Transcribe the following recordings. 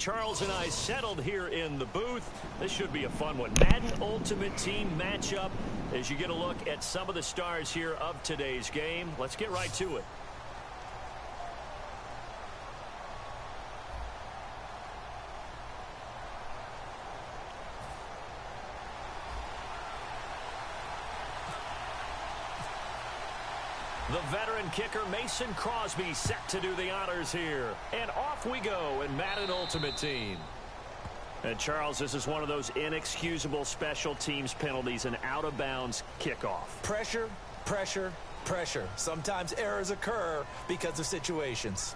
Charles and I settled here in the booth. This should be a fun one. Madden Ultimate Team matchup as you get a look at some of the stars here of today's game. Let's get right to it. The veteran kicker Mason Crosby set to do the honors here. And off we go in Madden Ultimate Team. And Charles, this is one of those inexcusable special teams penalties, an out-of-bounds kickoff. Pressure, pressure, pressure. Sometimes errors occur because of situations.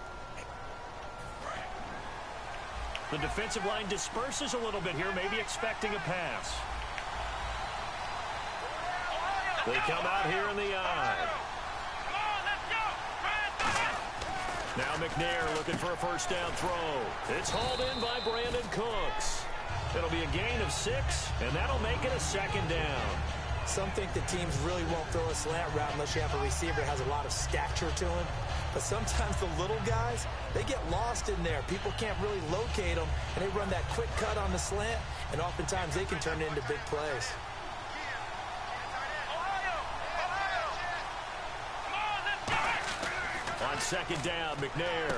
The defensive line disperses a little bit here, maybe expecting a pass. They come out here in the eye. Now McNair looking for a first down throw. It's hauled in by Brandon Cooks. It'll be a gain of 6, and that'll make it a second down. Some think that teams really won't throw a slant route unless you have a receiver that has a lot of stature to him. But sometimes the little guys, they get lost in there. People can't really locate them, and they run that quick cut on the slant, and oftentimes they can turn it into big plays. On second down, McNair.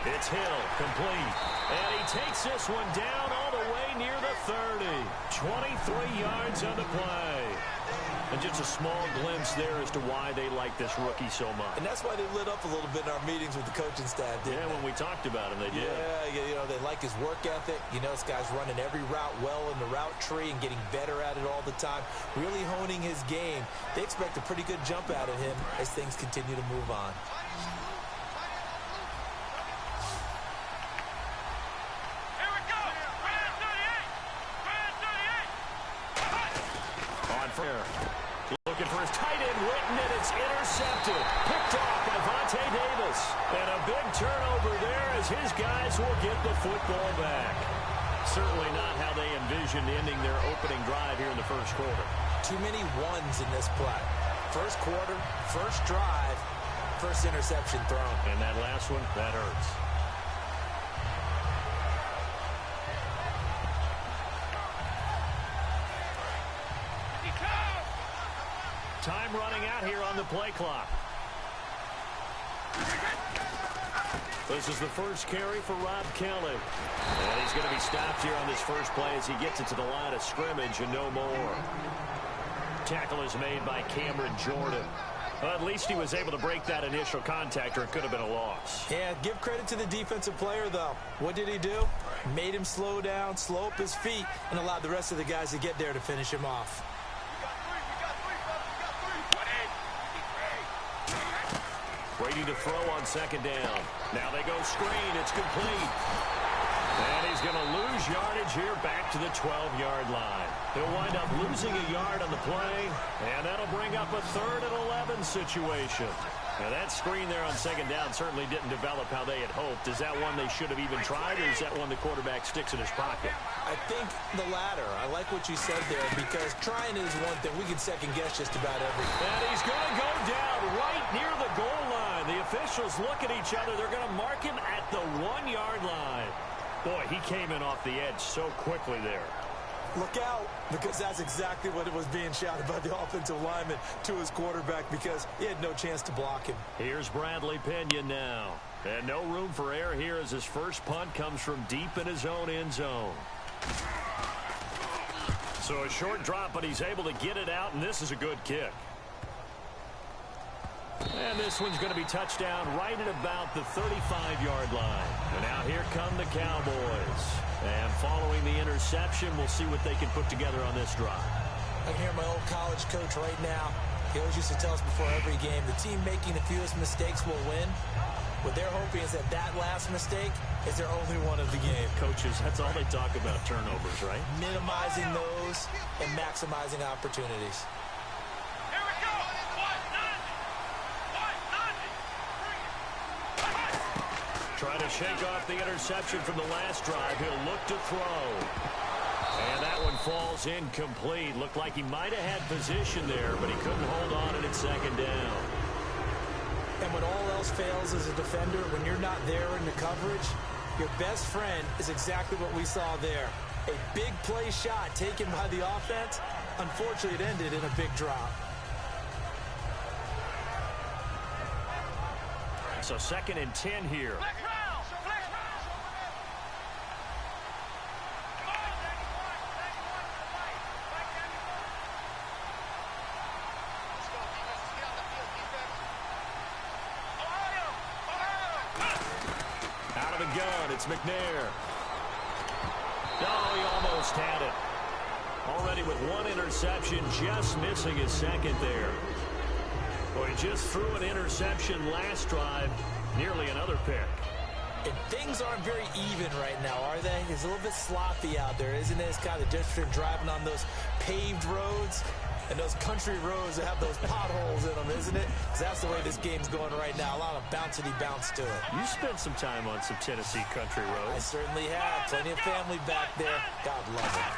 It's Hill, complete. And he takes this one down all the way near the 30. 23 yards on the play. And just a small glimpse there as to why they like this rookie so much. And that's why they lit up a little bit in our meetings with the coaching staff, didn't they? When we talked about him, they did. Yeah, you know, they like his work ethic. You know, this guy's running every route well in the route tree and getting better at it all the time, really honing his game. They expect a pretty good jump out of him as things continue to move on. Looking for his tight end, Witten, and it's intercepted. Picked off by Vontae Davis. And a big turnover there as his guys will get the football back. Certainly not how they envisioned ending their opening drive here in the first quarter. Too many ones in this play. First quarter, first drive, first interception thrown. And that last one, that hurts. Time running out here on the play clock. This is the first carry for Rob Kelly. And he's going to be stopped here on this first play as he gets it to the line of scrimmage and no more. Tackle is made by Cameron Jordan. Well, at least he was able to break that initial contact, or it could have been a loss. Yeah, give credit to the defensive player, though. What did he do? Made him slow down, slow up his feet, and allowed the rest of the guys to get there to finish him off. Waiting to throw on second down. Now they go screen. It's complete. And he's going to lose yardage here back to the 12-yard line. He'll wind up losing a yard on the play, and that'll bring up a 3rd and 11 situation. Now that screen there on second down certainly didn't develop how they had hoped. Is that one they should have even tried, or is that one the quarterback sticks in his pocket? I think the latter. I like what you said there, because trying is one thing. We can second-guess just about everything. And he's going to go down right near the goal line. The officials look at each other. They're going to mark him at the 1-yard line. Boy, he came in off the edge so quickly there. Look out, because that's exactly what it was being shouted by the offensive lineman to his quarterback, because he had no chance to block him. Here's Bradley Pinion now. And no room for error here as his first punt comes from deep in his own end zone. So a short drop, but he's able to get it out, and this is a good kick. And this one's going to be touchdown right at about the 35-yard line. And now here come the Cowboys. And following the interception, we'll see what they can put together on this drive. I can hear my old college coach right now. He always used to tell us before every game, the team making the fewest mistakes will win. What they're hoping is that that last mistake is their only one of the game. Coaches, that's all they talk about, turnovers, right? Minimizing those and maximizing opportunities. Trying to shake off the interception from the last drive. He'll look to throw. And that one falls incomplete. Looked like he might have had position there, but he couldn't hold on and it's second down. And when all else fails as a defender, when you're not there in the coverage, Your best friend is exactly what we saw there. A big play shot taken by the offense. Unfortunately, it ended in a big drop. So 2nd and 10 here. Out of the gun, it's McNair. Oh, he almost had it. Already with 1 interception, just missing his 2nd there. Well, he just threw an interception last drive, nearly another pick. And things aren't very even right now, are they? It's a little bit sloppy out there, isn't it? It's kind of different from driving on those paved roads and those country roads that have those potholes in them, isn't it? 'Cause that's the way this game's going right now. A lot of bouncy bounce to it. You spent some time on some Tennessee country roads. I certainly have. Plenty of family back there. God love it.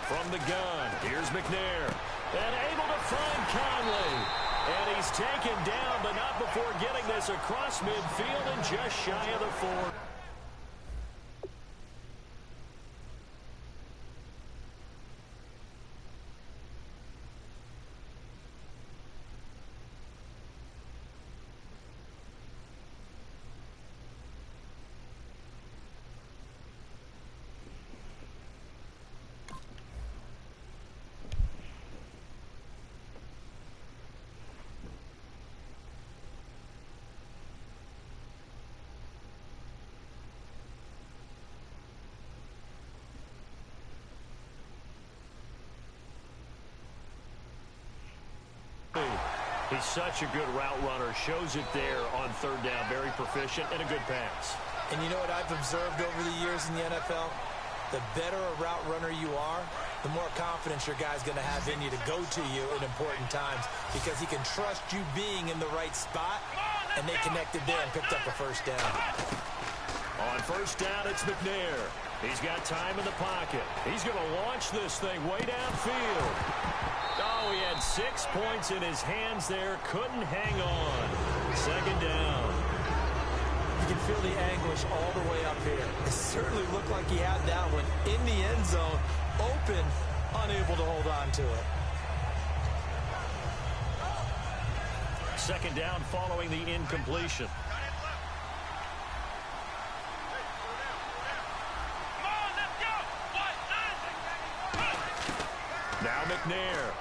From the gun, here's McNair. And able to find Conley. And he's taken down, but not before getting this across midfield and just shy of the 4. He's such a good route runner. Shows it there on 3rd down. Very proficient and a good pass. And you know what I've observed over the years in the NFL? The better a route runner you are, the more confidence your guy's going to have in you to go to you in important times because he can trust you being in the right spot, and they connected there and picked up a 1st down. On 1st down, it's McNair. He's got time in the pocket. He's going to launch this thing way downfield. Oh, he had 6 points in his hands there. Couldn't hang on. 2nd down. You can feel the anguish all the way up here. It certainly looked like he had that one in the end zone, open, unable to hold on to it. 2nd down following the incompletion. Now McNair.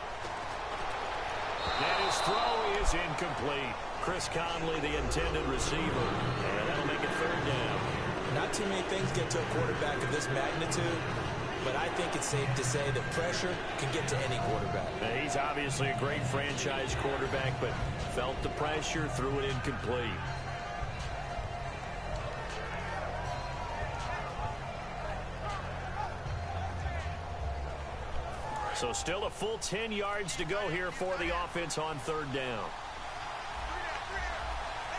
And his throw is incomplete. Chris Conley, the intended receiver. And that'll make it 3rd down. Not too many things get to a quarterback of this magnitude, but I think it's safe to say that pressure can get to any quarterback. Now, he's obviously a great franchise quarterback, but felt the pressure, threw it incomplete. So still a full 10 yards to go here for the offense on 3rd down.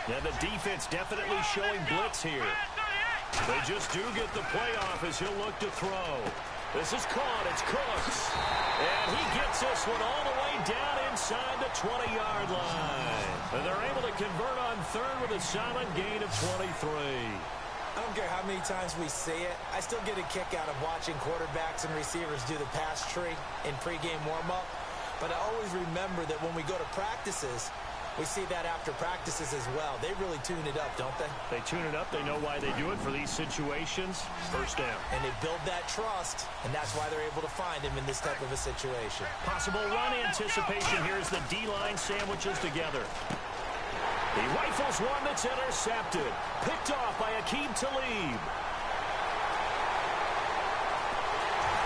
And the defense definitely showing blitz here. They just do get the playoff as he'll look to throw. This is caught. It's Cooks. And he gets this one all the way down inside the 20-yard line. And they're able to convert on 3rd with a solid gain of 23. I don't care how many times we say it, I still get a kick out of watching quarterbacks and receivers do the pass tree in pregame warm-up. But I always remember that when we go to practices, we see that after practices as well. They really tune it up, don't they? They tune it up. They know why they do it for these situations. 1st down. And they build that trust, and that's why they're able to find him in this type of a situation. Possible run anticipation here as the D-line sandwiches together. He rifles one that's intercepted. Picked off by Aqib Talib.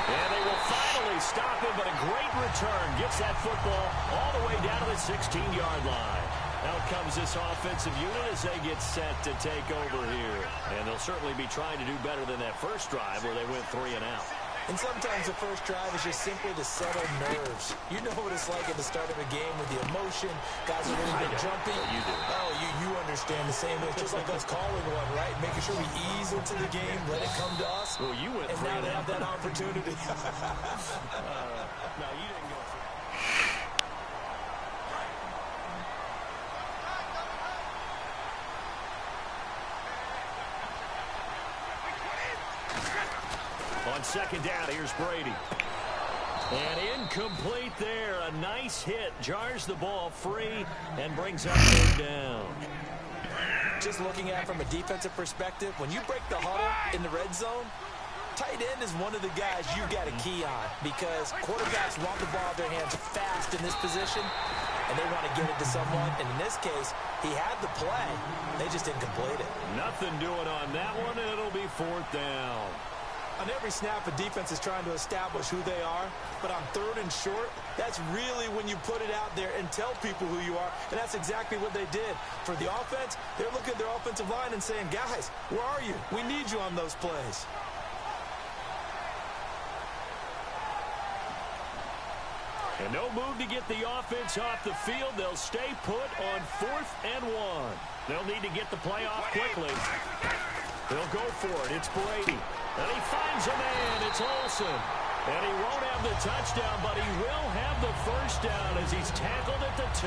And they will finally stop him, but a great return. Gets that football all the way down to the 16-yard line. Out comes this offensive unit as they get set to take over here. And they'll certainly be trying to do better than that first drive where they went 3 and out. And sometimes the first drive is just simply to settle nerves. You know what it's like at the start of a game with the emotion. Guys are really big jumpy. You do. Oh, you understand the same way. It's just like us calling one, right? Making sure we ease into the game, let it come to us. Well, you went and now they have that opportunity. No, you didn't go through. On second down, here's Brady. And incomplete there. A nice hit. Jars the ball free and brings up third down. Just looking at it from a defensive perspective, when you break the huddle in the red zone, tight end is one of the guys you've got a key on because quarterbacks want the ball in their hands fast in this position, and they want to get it to someone. And in this case, he had the play. They just didn't complete it. Nothing doing on that one, and it'll be fourth down. On every snap, a defense is trying to establish who they are, but on third and short, that's really when you put it out there and tell people who you are, and that's exactly what they did. For the offense, they're looking at their offensive line and saying, guys, where are you? We need you on those plays. And no move to get the offense off the field. They'll stay put on 4th and 1. They'll need to get the play off quickly. They'll go for it. It's Brady. And he finds a man. It's Olsen. And he won't have the touchdown, but he will have the first down as he's tackled at the 2.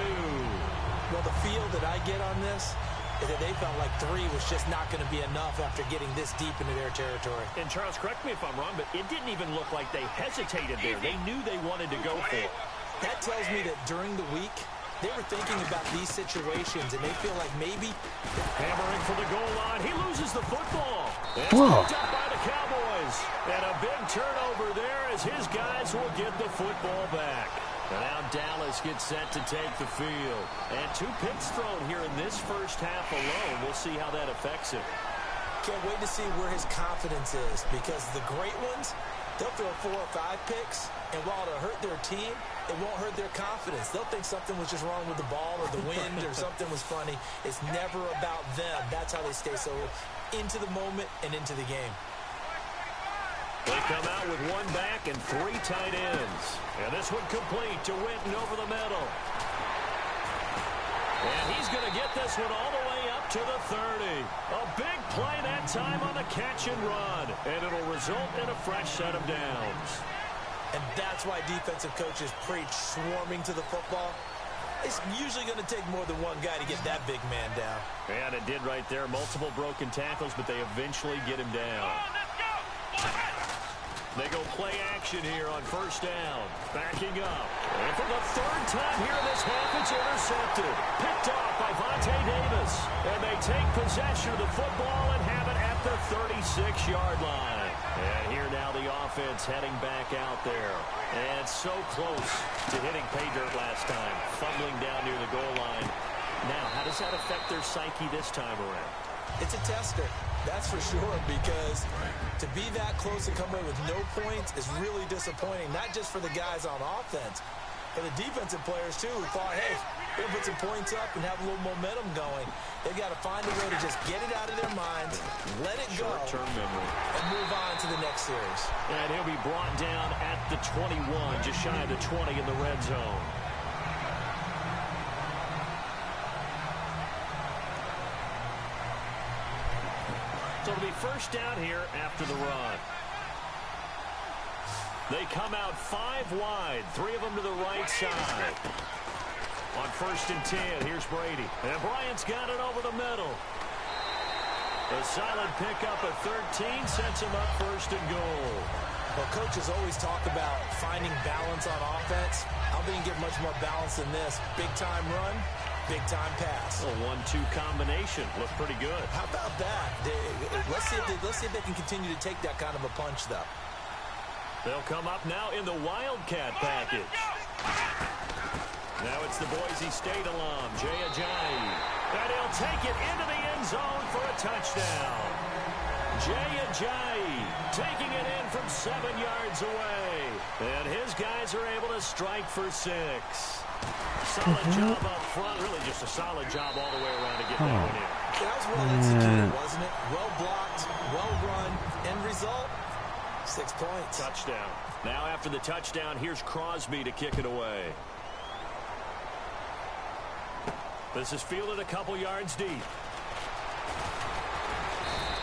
Well, the feel that I get on this is that they felt like 3 was just not going to be enough after getting this deep into their territory. And Charles, correct me if I'm wrong, but it didn't even look like they hesitated there. They knew they wanted to go for it. That tells me that during the week, they were thinking about these situations, and they feel like maybe hammering for the goal line. He loses the football. It's picked up by the Cowboys. And a big turnover there as his guys will get the football back. And now Dallas gets set to take the field. And 2 picks thrown here in this first half alone. We'll see how that affects him. Can't wait to see where his confidence is, because the great ones, they'll throw 4 or 5 picks, and while it'll hurt their team, it won't hurt their confidence. They'll think something was just wrong with the ball or the wind or something was funny. It's never about them. That's how they stay so into the moment and into the game. They come out with 1 back and 3 tight ends. And this one complete to Witten over the middle. And he's going to get this one all the way up to the 30. A big play that time on the catch and run. And it'll result in a fresh set of downs. And that's why defensive coaches preach swarming to the football. It's usually going to take more than one guy to get that big man down. And it did right there. Multiple broken tackles, but they eventually get him down. They go play action here on first down. Backing up. And for the 3rd time here in this half, it's intercepted. Picked off by Vontae Davis. And they take possession of the football and have it at the 36-yard line. And here now the offense heading back out there. And so close to hitting pay dirt last time. Fumbling down near the goal line. Now, how does that affect their psyche this time around? It's a tester, that's for sure, because to be that close and come away with no points is really disappointing, not just for the guys on offense, but the defensive players, too, who thought, hey, we're going to put some points up and have a little momentum going. They've got to find a way to just get it out of their minds, let it go, short-term memory, and move on to the next series. And he'll be brought down at the 21, just shy of the 20 in the red zone. So it'll be first down here after the run. They come out 5 wide, 3 of them to the right side. On 1st and 10, here's Brady. And Bryant's got it over the middle. A solid pickup at 13 sets him up 1st and goal. Well, coaches always talk about finding balance on offense. I don't think you can get much more balance than this. Big-time run, big-time pass. A 1-2 combination. Looked pretty good. How about that? Let's see if they can continue to take that kind of a punch, though. They'll come up now in the Wildcat package. Now it's the Boise State alum, Jay Ajayi. And he'll take it into the end zone for a touchdown. Jay Ajayi taking it in from 7 yards away. And his guys are able to strike for 6. Solid job up front. Really just a solid job all the way around to get that one in. That was well executed, wasn't it? Well blocked, well run. End result, 6 points. Touchdown. Now after the touchdown, here's Crosby to kick it away. This is fielded a couple yards deep.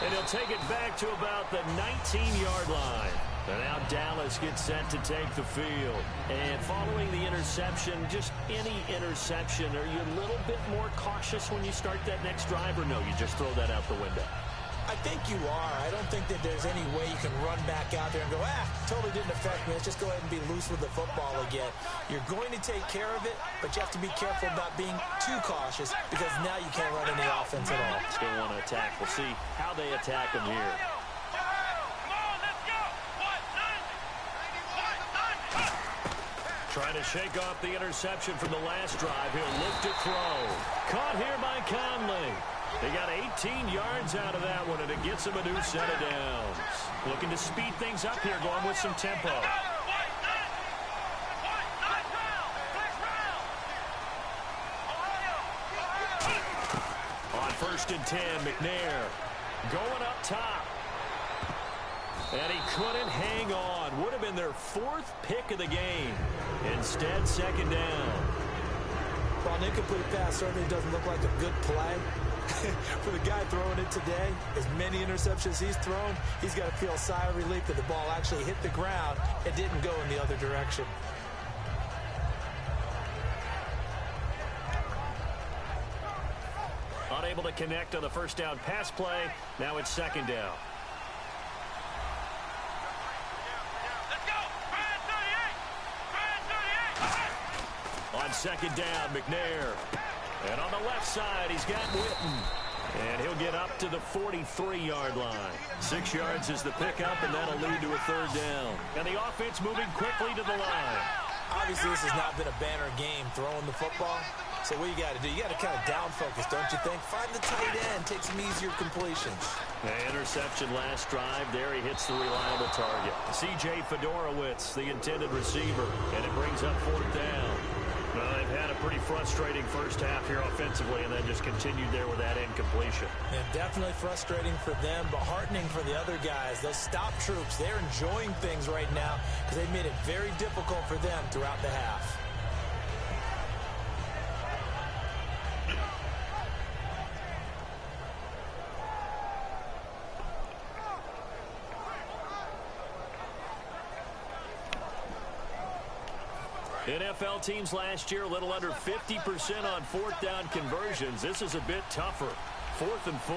And he'll take it back to about the 19-yard line. And now Dallas gets set to take the field. And following the interception, just any interception, are you a little bit more cautious when you start that next drive, or no, you just throw that out the window? I think you are. I don't think that there's any way you can run back out there and go, totally didn't affect me. Let's just go ahead and be loose with the football again. You're going to take care of it, but you have to be careful about being too cautious because now you can't run any offense at all. Still want to attack. We'll see how they attack him here. Trying to shake off the interception from the last drive. He'll look to throw. Caught here by Conley. They got 18 yards out of that one, and it gets him a new set of downs. Looking to speed things up here, going with some tempo. On 1st and 10, McNair going up top. And he couldn't hang on. Would have been their 4th pick of the game. Instead, 2nd down. Well, an incomplete pass certainly doesn't look like a good play. For the guy throwing it today, as many interceptions he's thrown, he's got to feel a sigh of relief that the ball actually hit the ground and didn't go in the other direction. Unable to connect on the 1st down pass play. Now it's 2nd down. On 2nd down, McNair. And on the left side, he's got Witten. And he'll get up to the 43-yard line. 6 yards is the pickup, and that'll lead to a 3rd down. And the offense moving quickly to the line. Obviously, this has not been a banner game throwing the football. So what you got to do, you got to kind of down focus, don't you think? Find the tight end, take some easier completions. Interception last drive. There he hits the reliable target. C.J. Fedorowicz, the intended receiver. And it brings up 4th down. Well, they've had a pretty frustrating first half here offensively, and then just continued there with that incompletion. Yeah, definitely frustrating for them, but heartening for the other guys. Those stop troops, they're enjoying things right now because they've made it very difficult for them throughout the half. NFL teams last year a little under 50% on 4th down conversions. This is a bit tougher. 4th and 4.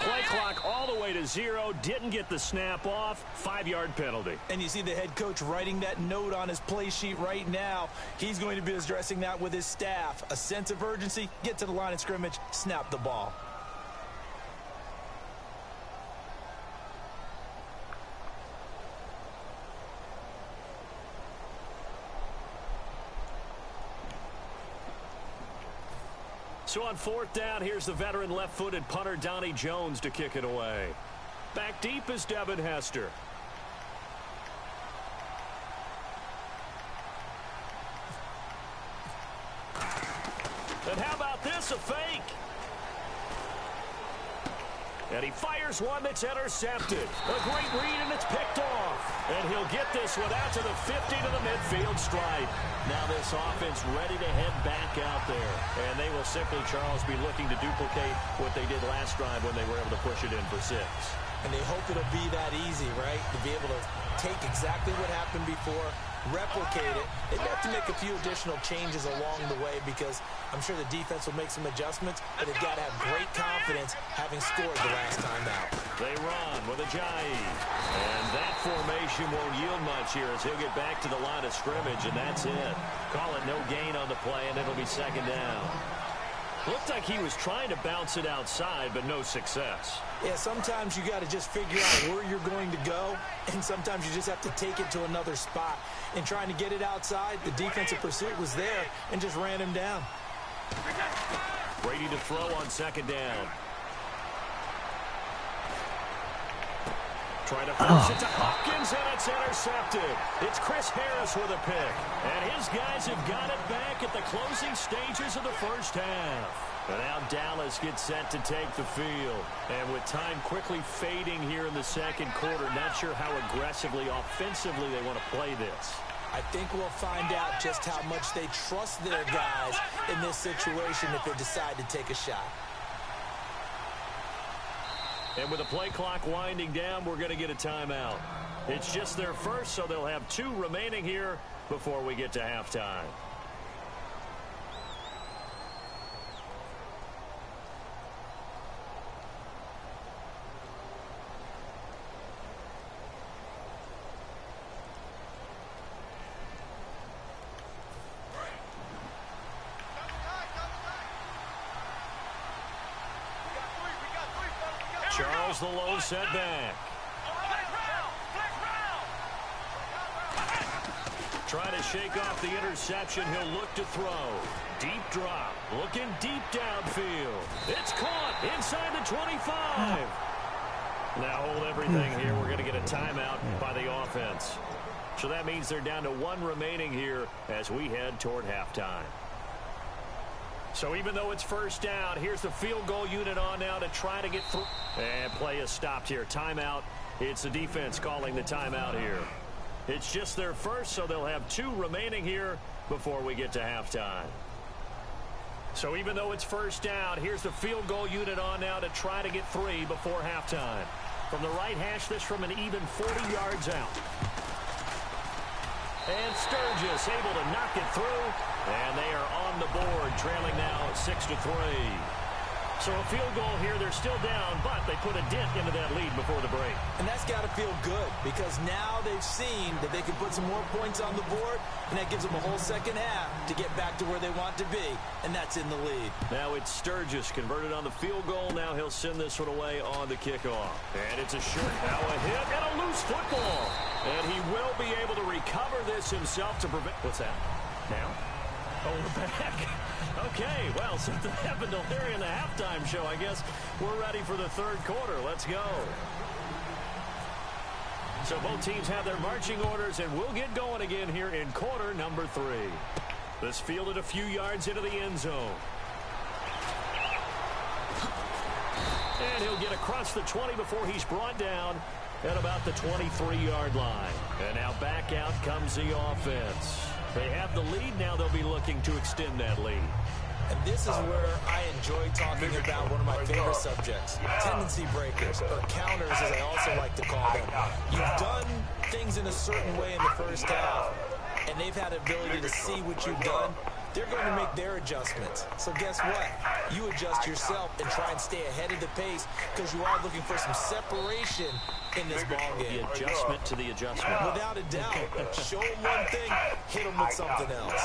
Play clock all the way to 0. Didn't get the snap off. 5-yard penalty. And you see the head coach writing that note on his play sheet right now. He's going to be addressing that with his staff. A sense of urgency, get to the line of scrimmage, snap the ball. So on 4th down, here's the veteran left-footed punter Donnie Jones to kick it away. Back deep is Devin Hester. And how about this, a fake? And he fires one that's intercepted. A great read, and it's picked off. And he'll get this one out to the 50 to the midfield stripe. Now this offense ready to head back out there. And they will simply, Charles, be looking to duplicate what they did last drive when they were able to push it in for 6. And they hope it'll be that easy, right? To be able to take exactly what happened before, replicate it. They have to make a few additional changes along the way because I'm sure the defense will make some adjustments, but they've got to have great confidence having scored the last time out. They run with Ajayi. And that formation won't yield much here as he'll get back to the line of scrimmage, and that's it. Call it no gain on the play, and it'll be 2nd down. Looked like he was trying to bounce it outside, but no success. Yeah, sometimes you got to just figure out where you're going to go, and sometimes you just have to take it to another spot. In trying to get it outside, the defensive pursuit was there and just ran him down. Ready to throw on 2nd down. Trying to force it to Hopkins, and it's intercepted. It's Chris Harris with a pick. And his guys have got it back at the closing stages of the first half. And now Dallas gets set to take the field. And with time quickly fading here in the 2nd quarter, not sure how aggressively, offensively they want to play this. I think we'll find out just how much they trust their guys in this situation if they decide to take a shot. And with the play clock winding down, we're going to get a timeout. It's just their first, so they'll have 2 remaining here before we get to halftime. Charles the low setback. Trying to shake off the interception. He'll look to throw. Deep drop. Looking deep downfield. It's caught inside the 25. Now hold everything here. We're going to get a timeout by the offense. So that means they're down to 1 remaining here as we head toward halftime. So even though it's first down, here's the field goal unit on now to try to get through. And play is stopped here. Timeout. It's the defense calling the timeout here. It's just their first, so they'll have 2 remaining here before we get to halftime. So even though it's first down, here's the field goal unit on now to try to get 3 before halftime. From the right hash, this from an even 40 yards out. And Sturgis able to knock it through. And they are on the board, trailing now 6-3. So a field goal here, they're still down, but they put a dent into that lead before the break. And that's got to feel good because now they've seen that they can put some more points on the board, and that gives them a whole second half to get back to where they want to be, and that's in the lead. Now it's Sturgis converted on the field goal. Now he'll send this one away on the kickoff. And it's a short, now a hit, and a loose football. And he will be able to recover this himself to prevent. What's that? Now? Oh, we're back. Okay, well, something happened to Larry in the halftime show. I guess we're ready for the third quarter. Let's go. So both teams have their marching orders, and we'll get going again here in quarter number 3. This fielded a few yards into the end zone. And he'll get across the 20 before he's brought down at about the 23-yard line. And now back out comes the offense. They have the lead. Now they'll be looking to extend that lead. And this is where I enjoy talking about one of my favorite subjects, tendency breakers, or counters as I also like to call them. You've done things in a certain way in the first half, and they've had the ability to see what you've done. They're going to make their adjustments. So guess what? You adjust yourself and try and stay ahead of the pace because you are looking for some separation in this ballgame. The adjustment to the adjustment. Without a doubt. Show them one thing, hit them with something else.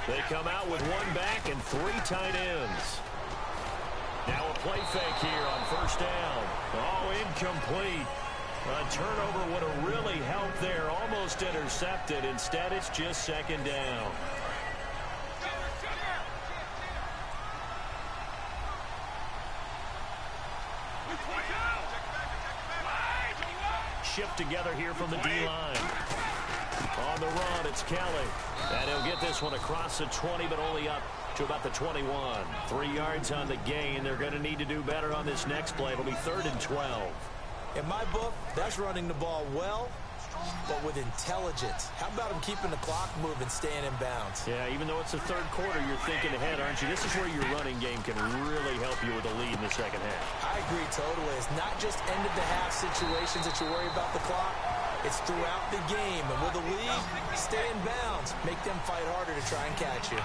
They come out with 1 back and 3 tight ends. Now a play fake here on first down. Oh, incomplete. A turnover would have really helped there. Almost intercepted. Instead, it's just second down. Shift together here from the D-line. On the run, it's Kelly. And he'll get this one across the 20, but only up to about the 21. 3 yards on the gain. They're going to need to do better on this next play. It'll be 3rd and 12. In my book, that's running the ball well, but with intelligence. How about him keeping the clock moving, staying in bounds? Yeah, even though it's the third quarter, you're thinking ahead, aren't you? This is where your running game can really help you with a lead in the second half. I agree totally. It's not just end-of-the-half situations that you worry about the clock. It's throughout the game. And with a lead, stay in bounds. Make them fight harder to try and catch you.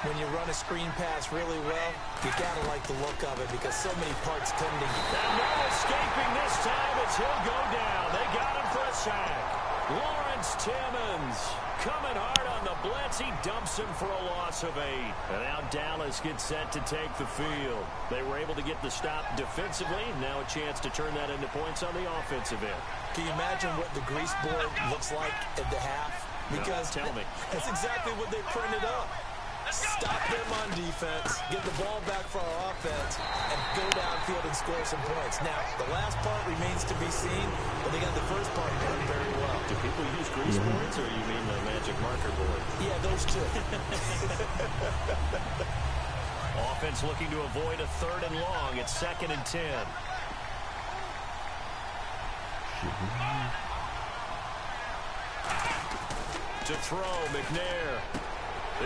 When you run a screen pass really well, you got to like the look of it because so many parts come together. And no escaping this time as he'll go down. They got him for a sack. Lawrence Timmons coming hard on the blitz. He dumps him for a loss of 8. And now Dallas gets set to take the field. They were able to get the stop defensively. Now a chance to turn that into points on the offensive end. Can you imagine what the grease board looks like at the half? Because no, tell me. That's exactly what they printed up. Stop them on defense, get the ball back for our offense, and go downfield and score some points. Now, the last part remains to be seen, but they got the first part done very well. Do people use grease boards, or you mean the magic marker board? Yeah, those two. Offense looking to avoid a 3rd and long. It's 2nd and 10. To throw, McNair.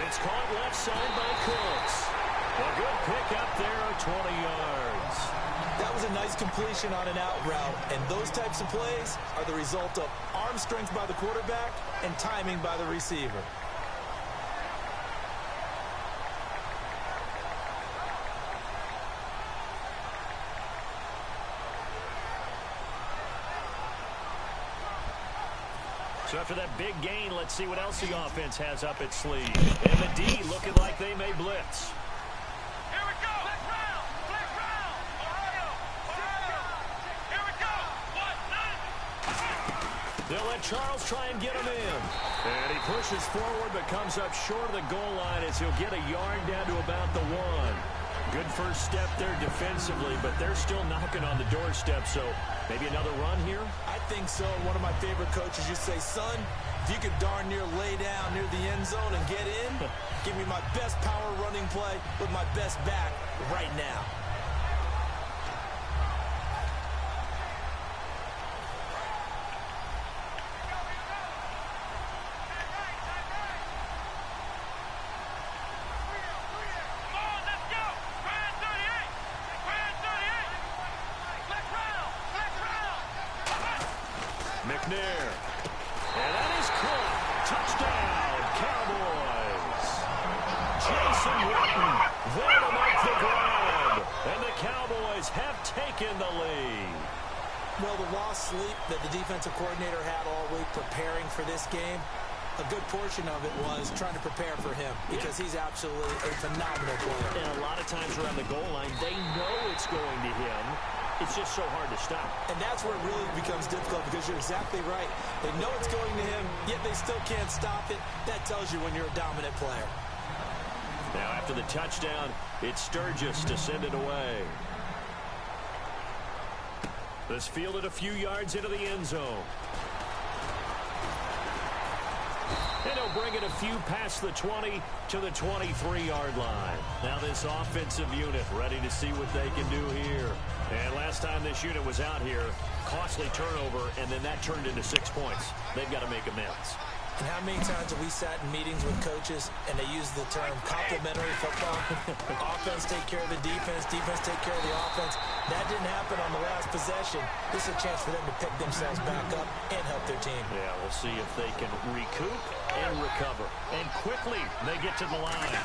It's caught left side by Cooks. A good pick up there of 20 yards. That was a nice completion on an out route, and those types of plays are the result of arm strength by the quarterback and timing by the receiver. So after that big gain, let's see what else the offense has up its sleeve. And the D looking like they may blitz. Here we go. Black round. Ohio. Here we go. 1-9. They'll let Charles try and get him in. And he pushes forward but comes up short of the goal line as he'll get a yard down to about the 1. Good first step there defensively, but they're still knocking on the doorstep, so maybe another run here? I think so. One of my favorite coaches used to say, son, if you could darn near lay down near the end zone and get in, give me my best power running play with my best back right now. McNair. And that is caught. Touchdown, Cowboys. Jason Witten there to make the grab. And the Cowboys have taken the lead. Well, the lost sleep that the defensive coordinator had all week preparing for this game, a good portion of it was trying to prepare for him because he's absolutely a phenomenal player. And a lot of times around the goal line, they know it's going to him. It's just so hard to stop. And that's where it really becomes difficult because you're exactly right. They know it's going to him, yet they still can't stop it. That tells you when you're a dominant player. Now after the touchdown, it's Sturgis to send it away. This fielded a few yards into the end zone. And he'll bring it a few past the 20 to the 23-yard line. Now this offensive unit ready to see what they can do here. And last time this unit was out here, costly turnover, and then that turned into 6 points. They've got to make amends. And how many times have we sat in meetings with coaches and they use the term complementary football? Offense take care of the defense, defense take care of the offense. That didn't happen on the last possession. This is a chance for them to pick themselves back up and help their team. Yeah, we'll see if they can recoup and recover. And quickly, they get to the line.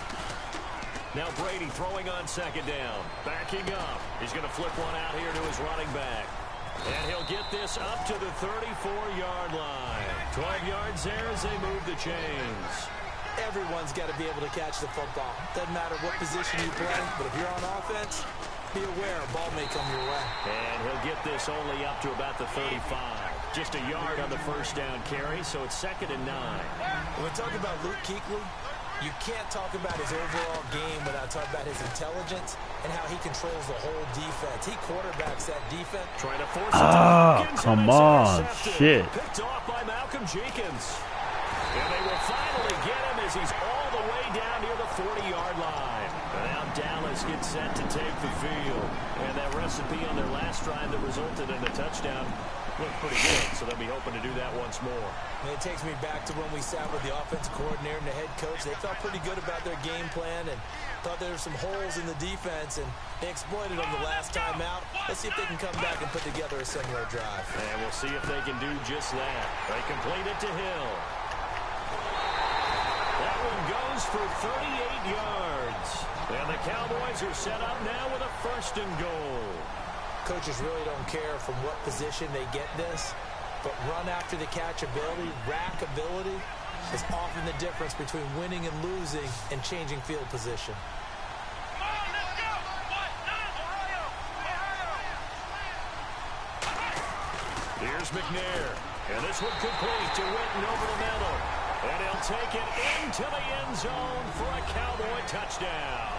Now Brady throwing on second down. Backing up. He's going to flip one out here to his running back. And he'll get this up to the 34-yard line. 12 yards there as they move the chains. Everyone's got to be able to catch the football. Doesn't matter what position you play, but if you're on offense, be aware a ball may come your way. And he'll get this only up to about the 35. Just a yard on the first down carry, so it's 2nd and 9. When we talk about Luke Kuechly, you can't talk about his overall game without talking about his intelligence and how he controls the whole defense. He quarterbacks that defense. Trying to force it. Come on. Shit. Picked off by Malcolm Jenkins. And they will finally get him as he's all the way down near the 40-yard line. And now Dallas gets set to take the field. And that recipe on their last drive that resulted in a touchdown looked pretty good, so they'll be hoping to do that once more. And it takes me back to when we sat with the offensive coordinator and the head coach. They felt pretty good about their game plan and thought there were some holes in the defense, and they exploited them the last time out. Let's see if they can come back and put together a similar drive. And we'll see if they can do just that. They complete it to Hill. That one goes for 38 yards. And the Cowboys are set up now with a 1st and goal. Coaches really don't care from what position they get this, but run after the catch ability, rack ability, is often the difference between winning and losing and changing field position. Come on, let's go. 1-9, Ohio. Here's McNair. And this one complete to Witten over the middle. And he'll take it into the end zone for a Cowboy touchdown.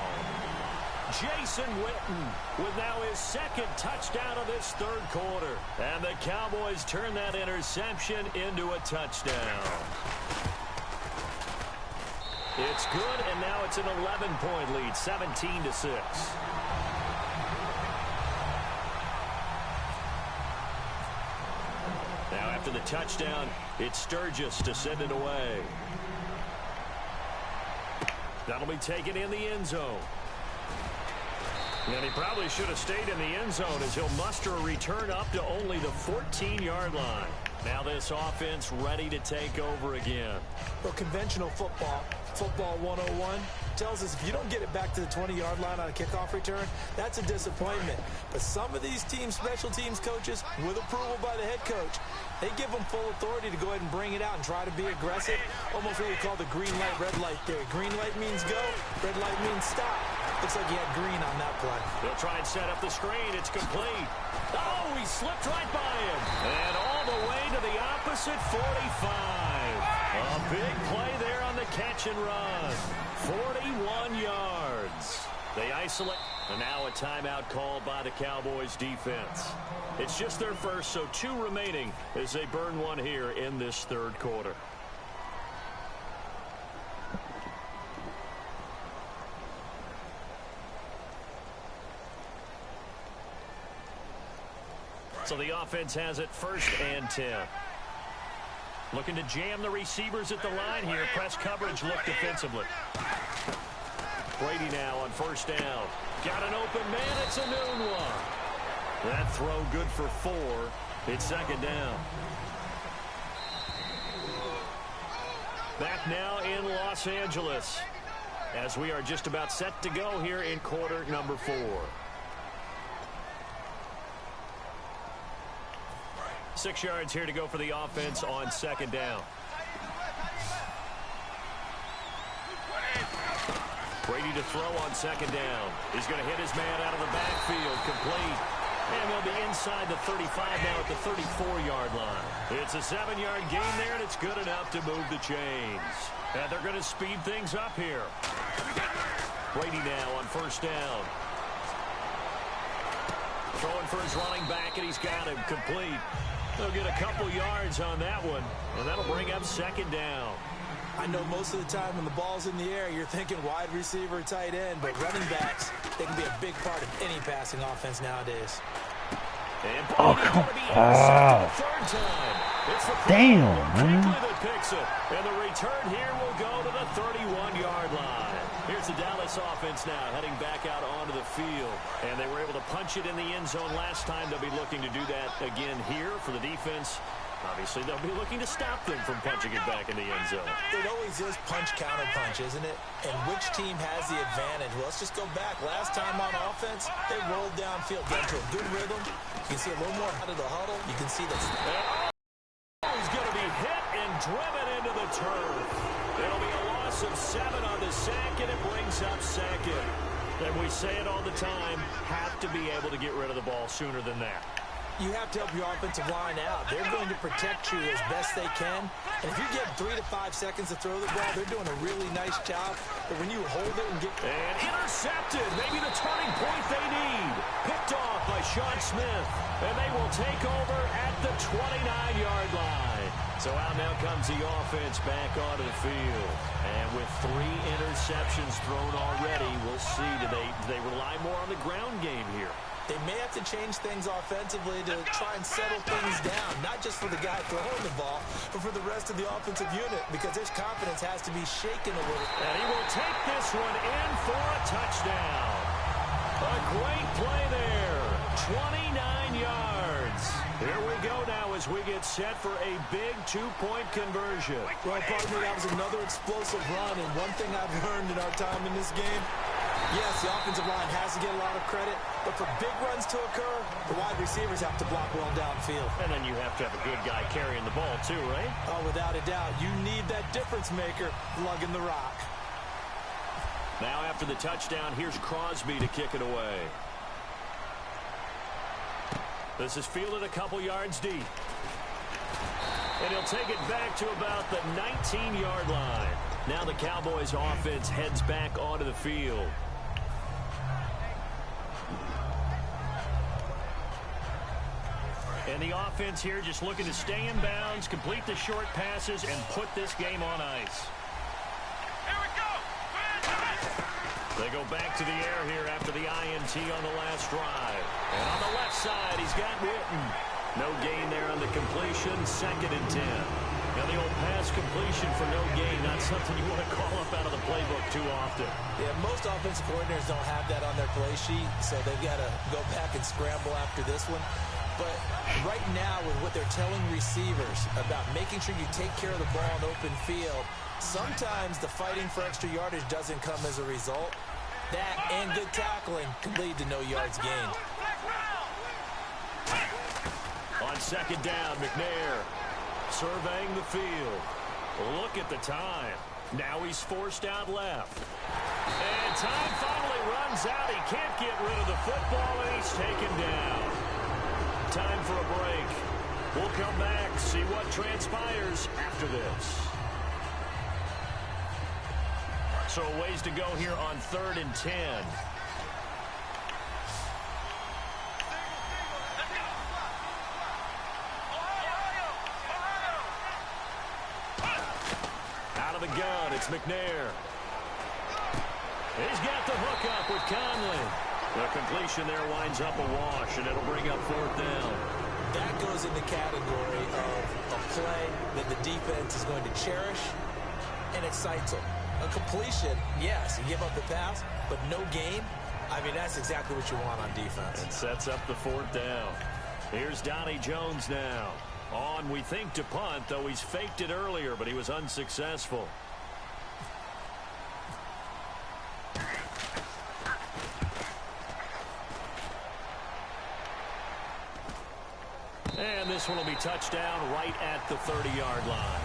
Jason Witten with now his 2nd touchdown of this 3rd quarter. And the Cowboys turn that interception into a touchdown. It's good, and now it's an 11-point lead, 17-6. Now after the touchdown, it's Sturgis to send it away. That'll be taken in the end zone. And he probably should have stayed in the end zone as he'll muster a return up to only the 14-yard line. Now this offense ready to take over again. Well, conventional football 101, tells us if you don't get it back to the 20-yard line on a kickoff return, that's a disappointment. But some of these special teams coaches, with approval by the head coach, they give them full authority to go ahead and bring it out and try to be aggressive. Almost what we call the green light, red light theory. Green light means go, red light means stop. Looks like he had green on that play. They'll try and set up the screen. It's complete. Oh, he slipped right by him. And all the way to the opposite 45. A big play there on the catch and run. 41 yards. They isolate. And now a timeout called by the Cowboys defense. It's just their first, so 2 remaining as they burn one here in this third quarter. So the offense has it 1st and 10. Looking to jam the receivers at the line here. Press coverage look defensively. Brady now on 1st down. Got an open man. It's a noon one. That throw good for 4. It's 2nd down. Back now in Los Angeles as we are just about set to go here in quarter number 4. 6 yards here to go for the offense on 2nd down. Brady to throw on 2nd down. He's going to hit his man out of the backfield. Complete. And they'll be inside the 35 now at the 34-yard line. It's a 7-yard gain there, and it's good enough to move the chains. And they're going to speed things up here. Brady now on 1st down. Throwing for his running back, and he's got him. Complete. They'll get a couple yards on that one, and that'll bring up 2nd down. I know most of the time when the ball's in the air, you're thinking wide receiver, tight end, but running backs, they can be a big part of any passing offense nowadays. And oh, come on. Damn, man. That picks it, and the return here will go to the 31-yard line. Here's the Dallas offense now heading back out onto the field. And they were able to punch it in the end zone last time. They'll be looking to do that again here for the defense. Obviously, they'll be looking to stop them from punching it back in the end zone. It always is punch-counter-punch, isn't it? And which team has the advantage? Well, let's just go back. Last time on offense, they rolled downfield, got to a good rhythm. You can see a little more out of the huddle. You can see that. He's going to be hit and driven into the turf. It'll be a loss of 7 on the sack, and it brings up 2nd. And we say it all the time, have to be able to get rid of the ball sooner than that. You have to help your offensive line out. They're going to protect you as best they can. And if you give 3 to 5 seconds to throw the ball, they're doing a really nice job. But when you hold it and get... And intercepted. Maybe the turning point they need. Picked off by Sean Smith. And they will take over at the 29-yard line. So out now comes the offense back onto the field. And with 3 interceptions thrown already, we'll see. Do they rely more on the ground game here? They may have to change things offensively to try and settle things down, not just for the guy throwing the ball, but for the rest of the offensive unit, because his confidence has to be shaken a little. And he will take this one in for a touchdown. A great play there. 29 yards. Here we go now as we get set for a big 2-point conversion. Well, partner, that was another explosive run, and one thing I've learned in our time in this game, yes, the offensive line has to get a lot of credit, but for big runs to occur, the wide receivers have to block well downfield. And then you have to have a good guy carrying the ball too, right? Oh, without a doubt. You need that difference maker lugging the rock. Now after the touchdown, here's Crosby to kick it away. This is fielded a couple yards deep. And he'll take it back to about the 19-yard line. Now the Cowboys offense heads back onto the field. And the offense here just looking to stay in bounds, complete the short passes, and put this game on ice. Here we go. They go back to the air here after the INT on the last drive. And on the left side, he's got Witten. No gain there on the completion, 2nd and 10. Now the old pass completion for no gain, not something you want to call up out of the playbook too often. Yeah, most offensive coordinators don't have that on their play sheet, so they've got to go back and scramble after this one. But right now, with what they're telling receivers about making sure you take care of the ball in open field, sometimes the fighting for extra yardage doesn't come as a result. That and good tackling can lead to no yards gained. On second down, McNair surveying the field. Look at the time. Now he's forced out left. And time finally runs out. He can't get rid of the football, and he's taken down. Time for a break. We'll come back, see what transpires after this. So a ways to go here on 3rd and 10. Out of the gun, it's McNair. He's got the hook up with Conley. The completion there winds up a wash, and it'll bring up 4th down. That goes in the category of a play that the defense is going to cherish and excites them. A completion, yes, you give up the pass, but no gain. I mean, that's exactly what you want on defense. It sets up the 4th down. Here's Donnie Jones now. On, we think, to punt, though he's faked it earlier, but he was unsuccessful. And this one will be touched down right at the 30-yard line.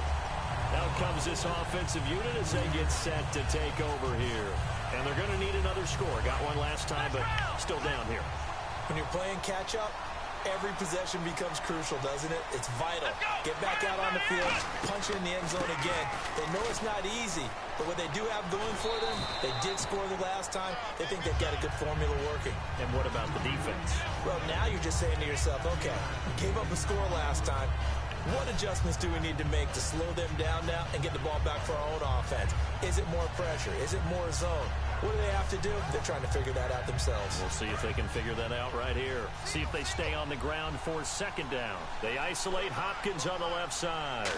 Out comes this offensive unit as they get set to take over here. And they're going to need another score. Got one last time, but still down here. When you're playing catch-up, every possession becomes crucial, doesn't it? It's vital. Get back out on the field, punch it in the end zone again. They know it's not easy, but what they do have going for them, they did score the last time. They think they've got a good formula working. And what about the defense? Well, now you're just saying to yourself, okay, we gave up a score last time. What adjustments do we need to make to slow them down now and get the ball back for our own offense? Is it more pressure? Is it more zone? What do they have to do? They're trying to figure that out themselves. We'll see if they can figure that out right here. See if they stay on the ground for 2nd down. They isolate Hopkins on the left side.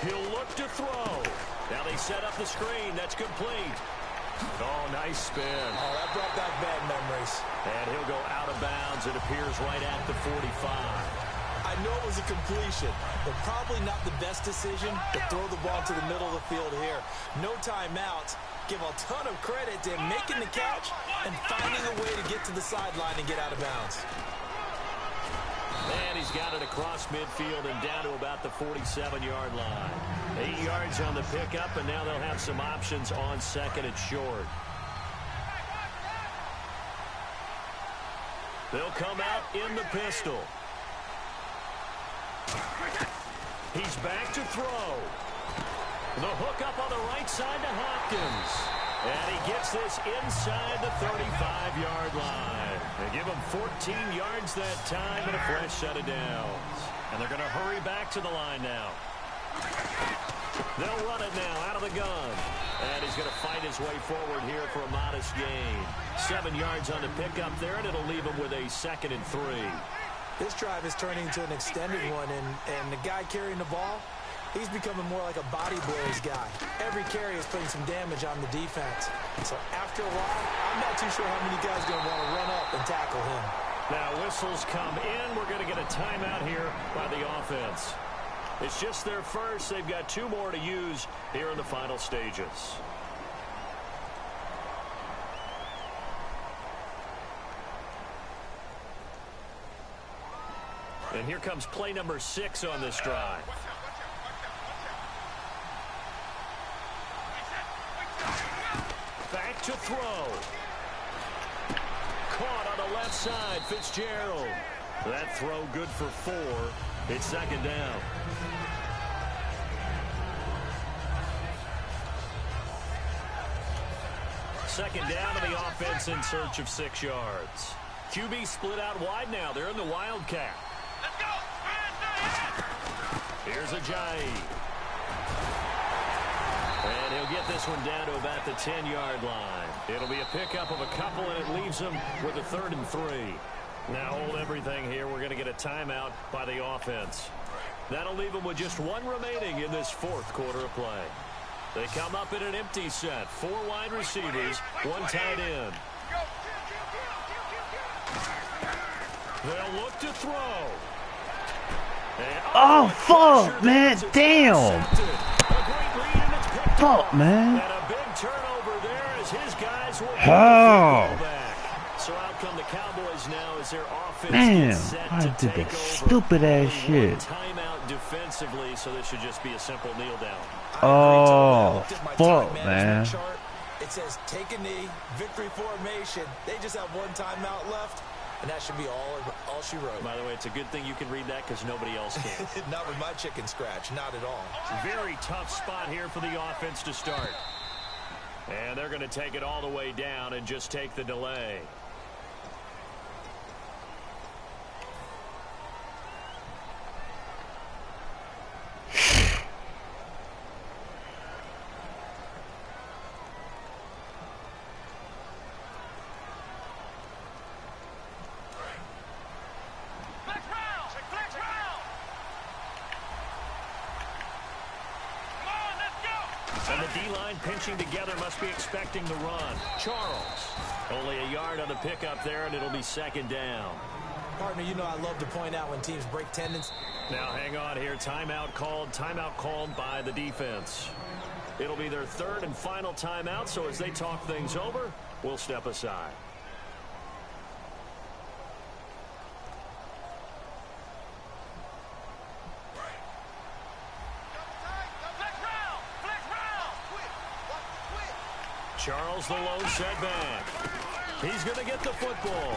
He'll look to throw. Now they set up the screen. That's complete. Oh, nice spin. Oh, that brought back bad memories. And he'll go out of bounds. It appears right at the 45. I know it was a completion, but probably not the best decision to throw the ball to the middle of the field here. No timeouts. Give a ton of credit to him making the catch and finding a way to get to the sideline and get out of bounds. And he's got it across midfield and down to about the 47-yard line. 8 yards on the pickup, and now they'll have some options on 2nd and short. They'll come out in the pistol. He's back to throw. The hook up on the right side to Hopkins. And he gets this inside the 35-yard line. They give him 14 yards that time and a fresh set of downs. And they're going to hurry back to the line now. They'll run it now out of the gun. And he's going to fight his way forward here for a modest gain. 7 yards on the pickup there, and it'll leave him with a 2nd and 3. This drive is turning into an extended one, and the guy carrying the ball, he's becoming more like a body blows guy. Every carry is putting some damage on the defense. So after a while, I'm not too sure how many guys are going to want to run up and tackle him. Now whistles come in. We're going to get a timeout here by the offense. It's just their first. They've got 2 more to use here in the final stages. And here comes play number 6 on this drive. Back to throw. Caught on the left side, Fitzgerald. That throw good for 4. It's 2nd down. Second down to the offense in search of 6 yards. QB split out wide now. They're in the Wildcat. Here's Ajayi. And he'll get this one down to about the 10-yard line. It'll be a pickup of a couple, and it leaves him with a 3rd and 3. Now hold everything here. We're going to get a timeout by the offense. That'll leave him with just 1 remaining in this 4th quarter of play. They come up in an empty set. 4 wide receivers, 1 tight end. They'll look to throw. Oh, fuck, man. Damn. Fuck, man. And a big turnover there as his guys will Oh. back. So out come the Cowboys now as their offense Man, gets set I to did take that over. stupid ass Only shit. one timeout defensively, so this should just be a simple kneel down. Oh, fuck, man. Chart. It says take a knee, victory formation. They just have one timeout left, and that should be all she wrote. By the way, it's a good thing you can read that because nobody else can. Not with my chicken scratch, not at all. Very tough spot here for the offense to start. And they're going to take it all the way down and just take the delay. And the D-line pinching together must be expecting the run. Charles, only a yard on the pickup there, and it'll be second down. Partner, you know I love to point out when teams break tendons. Now hang on here. Timeout called by the defense. It'll be their third and final timeout, so as they talk things over, we'll step aside. Charles, the lone setback. He's going to get the football.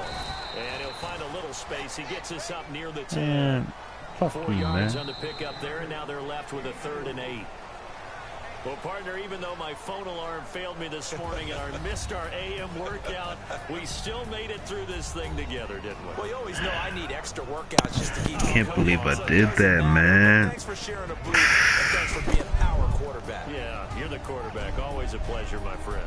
And he'll find a little space. He gets us up near the 10. Man, fuck 4 you, yards man. on the pickup there, and now they're left with a 3rd and 8. Well, partner, even though my phone alarm failed me this morning and I missed our AM workout, we still made it through this thing together, didn't we? Well, you always know I need extra workouts just to keep Can't believe I did that, man. Thanks for sharing a booth, and thanks for being our quarterback. Yeah, you're the quarterback. Always a pleasure, my friend.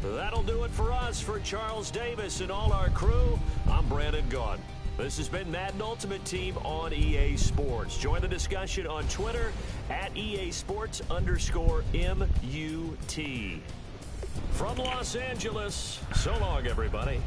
That'll do it for us. For Charles Davis and all our crew, I'm Brandon Gaudin. This has been Madden Ultimate Team on EA Sports. Join the discussion on Twitter at EA Sports_MUT. From Los Angeles, so long, everybody.